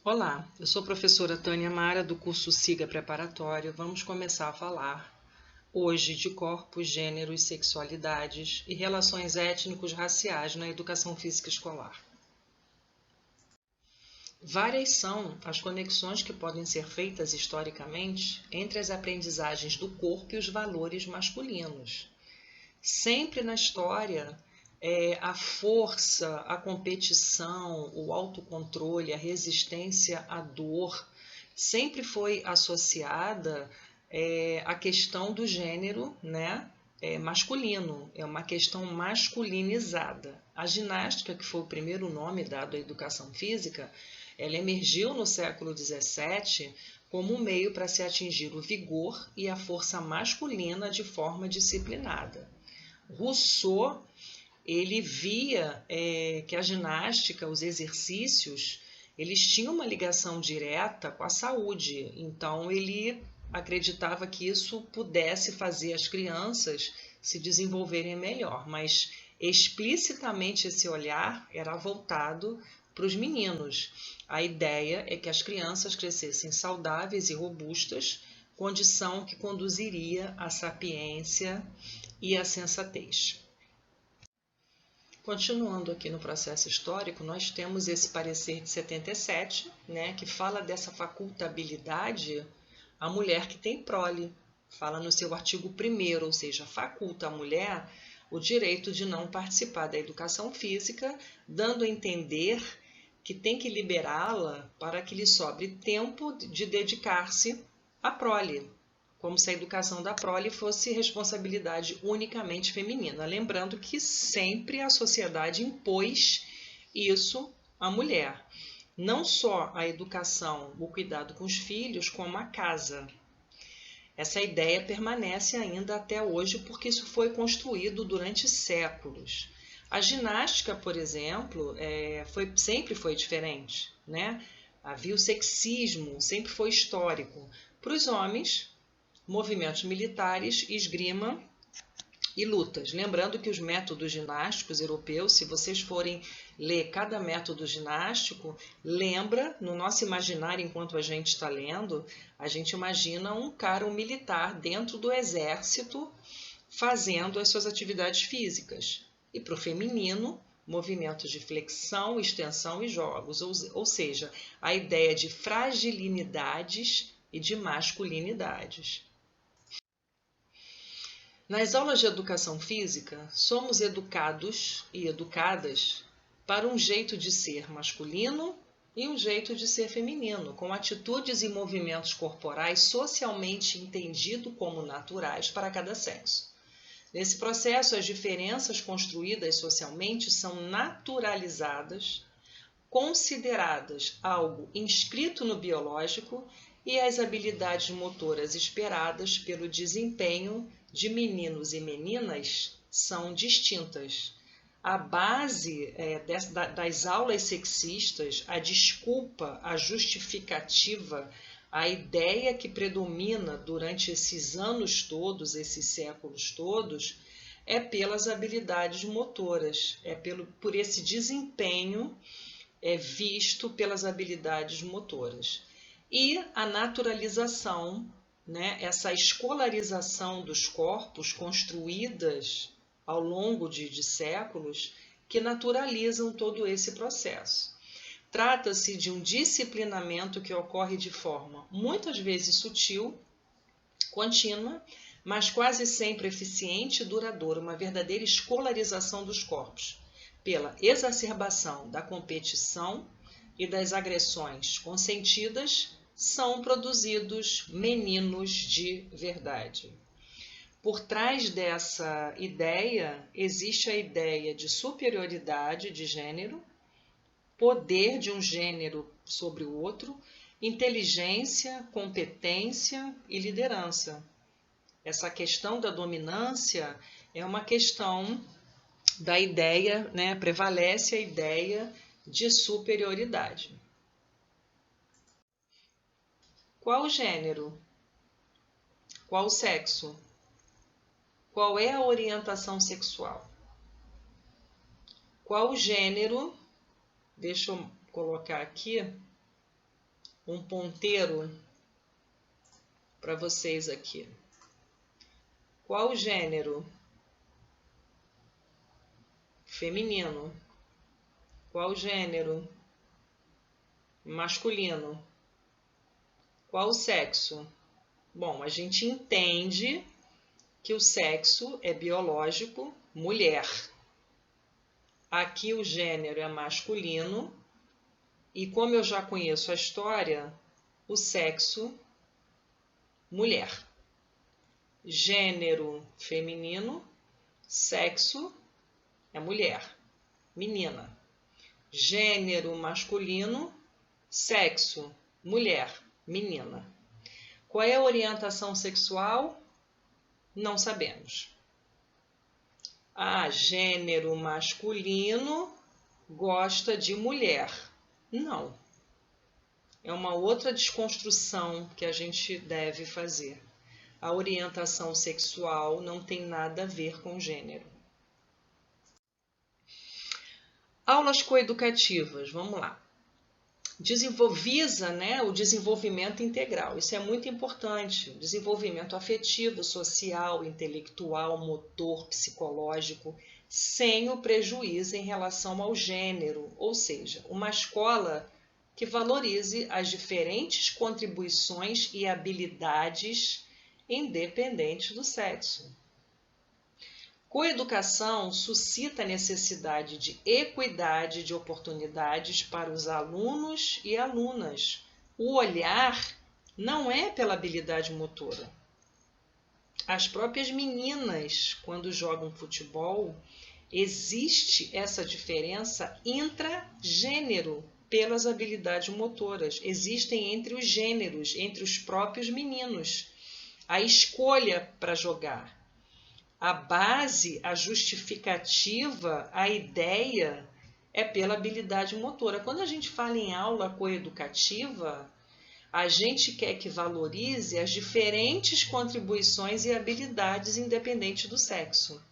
Olá, eu sou a professora Tânia Mara do curso Siga Preparatório. Vamos começar a falar hoje de corpos, gêneros, sexualidades e relações étnicos-raciais na educação física escolar. Várias são as conexões que podem ser feitas historicamente entre as aprendizagens do corpo e os valores masculinos. Sempre na história, a força, a competição, o autocontrole, a resistência à dor, sempre foi associada à questão do gênero, né? Masculino, é uma questão masculinizada. A ginástica, que foi o primeiro nome dado à educação física, ela emergiu no século XVII como um meio para se atingir o vigor e a força masculina de forma disciplinada. Rousseau, ele via que a ginástica, os exercícios, eles tinham uma ligação direta com a saúde. Então, ele acreditava que isso pudesse fazer as crianças se desenvolverem melhor, mas explicitamente esse olhar era voltado para os meninos. A ideia é que as crianças crescessem saudáveis e robustas, condição que conduziria à sapiência e à sensatez. Continuando aqui no processo histórico, nós temos esse parecer de 77, né, que fala dessa facultabilidade à mulher que tem prole. Fala no seu artigo 1º, ou seja, faculta à mulher o direito de não participar da educação física, dando a entender que tem que liberá-la para que lhe sobre tempo de dedicar-se à prole, como se a educação da prole fosse responsabilidade unicamente feminina. Lembrando que sempre a sociedade impôs isso à mulher. Não só a educação, o cuidado com os filhos, como a casa. Essa ideia permanece ainda até hoje porque isso foi construído durante séculos. A ginástica, por exemplo, sempre foi diferente, né? Havia o sexismo, sempre foi histórico. Para os homens, movimentos militares, esgrima e lutas. Lembrando que os métodos ginásticos europeus, se vocês forem ler cada método ginástico, lembra, no nosso imaginário enquanto a gente está lendo, a gente imagina um cara, um militar dentro do exército fazendo as suas atividades físicas. E para o feminino, movimentos de flexão, extensão e jogos, ou seja, a ideia de fragilinidades e de masculinidades. Nas aulas de educação física, somos educados e educadas para um jeito de ser masculino e um jeito de ser feminino, com atitudes e movimentos corporais socialmente entendidos como naturais para cada sexo. Nesse processo, as diferenças construídas socialmente são naturalizadas, consideradas algo inscrito no biológico e as habilidades motoras esperadas pelo desempenho de meninos e meninas são distintas. A base das aulas sexistas, a desculpa, a justificativa, a ideia que predomina durante esses anos todos, esses séculos todos, é pelas habilidades motoras, por esse desempenho visto pelas habilidades motoras. E a naturalização, né, essa escolarização dos corpos construídas ao longo de séculos que naturalizam todo esse processo. Trata-se de um disciplinamento que ocorre de forma muitas vezes sutil, contínua, mas quase sempre eficiente e duradoura, uma verdadeira escolarização dos corpos, pela exacerbação da competição e das agressões consentidas, são produzidos meninos de verdade. Por trás dessa ideia, existe a ideia de superioridade de gênero, poder de um gênero sobre o outro, inteligência, competência e liderança. Essa questão da dominância é uma questão da ideia, né? Prevalece a ideia de superioridade. Qual o gênero? Qual o sexo? Qual é a orientação sexual? Qual o gênero? Deixa eu colocar aqui. um ponteiro para vocês aqui. Qual gênero? Feminino. Qual gênero? Masculino. Qual sexo? Bom, a gente entende que o sexo é biológico, mulher. Aqui o gênero é masculino e como eu já conheço a história, o sexo, mulher. Gênero feminino, sexo é mulher, menina. Gênero masculino, sexo, mulher, menina. Qual é a orientação sexual? Não sabemos. Gênero masculino gosta de mulher. Não. É uma outra desconstrução que a gente deve fazer. A orientação sexual não tem nada a ver com gênero. Aulas coeducativas, vamos lá. Visa, né, o desenvolvimento integral. Isso é muito importante. Desenvolvimento afetivo, social, intelectual, motor, psicológico, sem o prejuízo em relação ao gênero. Ou seja, uma escola que valorize as diferentes contribuições e habilidades independente do sexo. Coeducação suscita a necessidade de equidade de oportunidades para os alunos e alunas. O olhar não é pela habilidade motora. As próprias meninas, quando jogam futebol, existe essa diferença intragênero pelas habilidades motoras. Existem entre os gêneros, entre os próprios meninos. A escolha para jogar. A base, a justificativa, a ideia é pela habilidade motora. Quando a gente fala em aula coeducativa, a gente quer que valorize as diferentes contribuições e habilidades independente do sexo.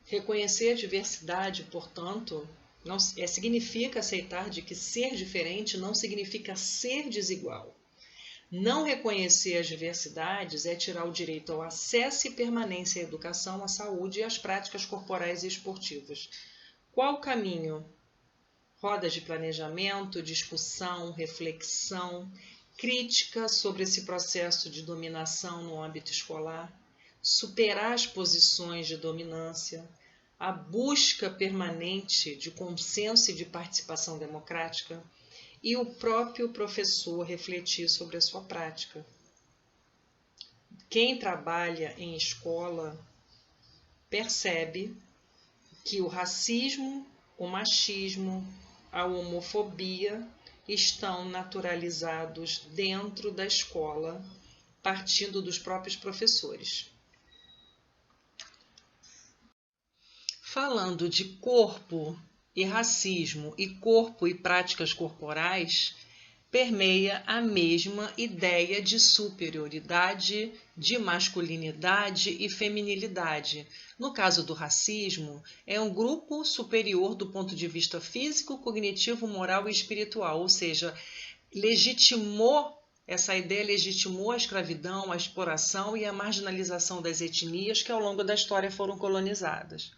Reconhecer a diversidade, portanto, não significa aceitar de que ser diferente não significa ser desigual. Não reconhecer as diversidades é tirar o direito ao acesso e permanência à educação, à saúde e às práticas corporais e esportivas. Qual o caminho? Rodas de planejamento, discussão, reflexão, crítica sobre esse processo de dominação no âmbito escolar, superar as posições de dominância, a busca permanente de consenso e de participação democrática, e o próprio professor refletir sobre a sua prática. Quem trabalha em escola percebe que o racismo, o machismo, a homofobia estão naturalizados dentro da escola, partindo dos próprios professores. Falando de corpo e racismo e corpo e práticas corporais, permeia a mesma ideia de superioridade, de masculinidade e feminilidade. No caso do racismo, é um grupo superior do ponto de vista físico, cognitivo, moral e espiritual, ou seja, essa ideia legitimou a escravidão, a exploração e a marginalização das etnias que ao longo da história foram colonizadas.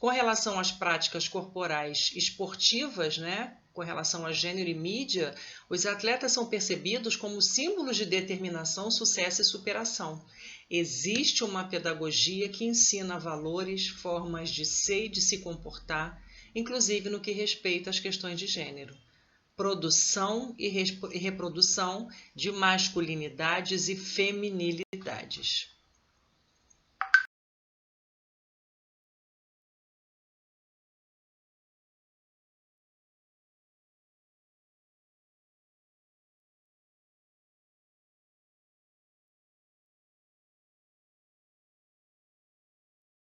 Com relação às práticas corporais esportivas, né, com relação a gênero e mídia, os atletas são percebidos como símbolos de determinação, sucesso e superação. Existe uma pedagogia que ensina valores, formas de ser e de se comportar, inclusive no que respeita às questões de gênero. Produção e reprodução de masculinidades e feminilidades.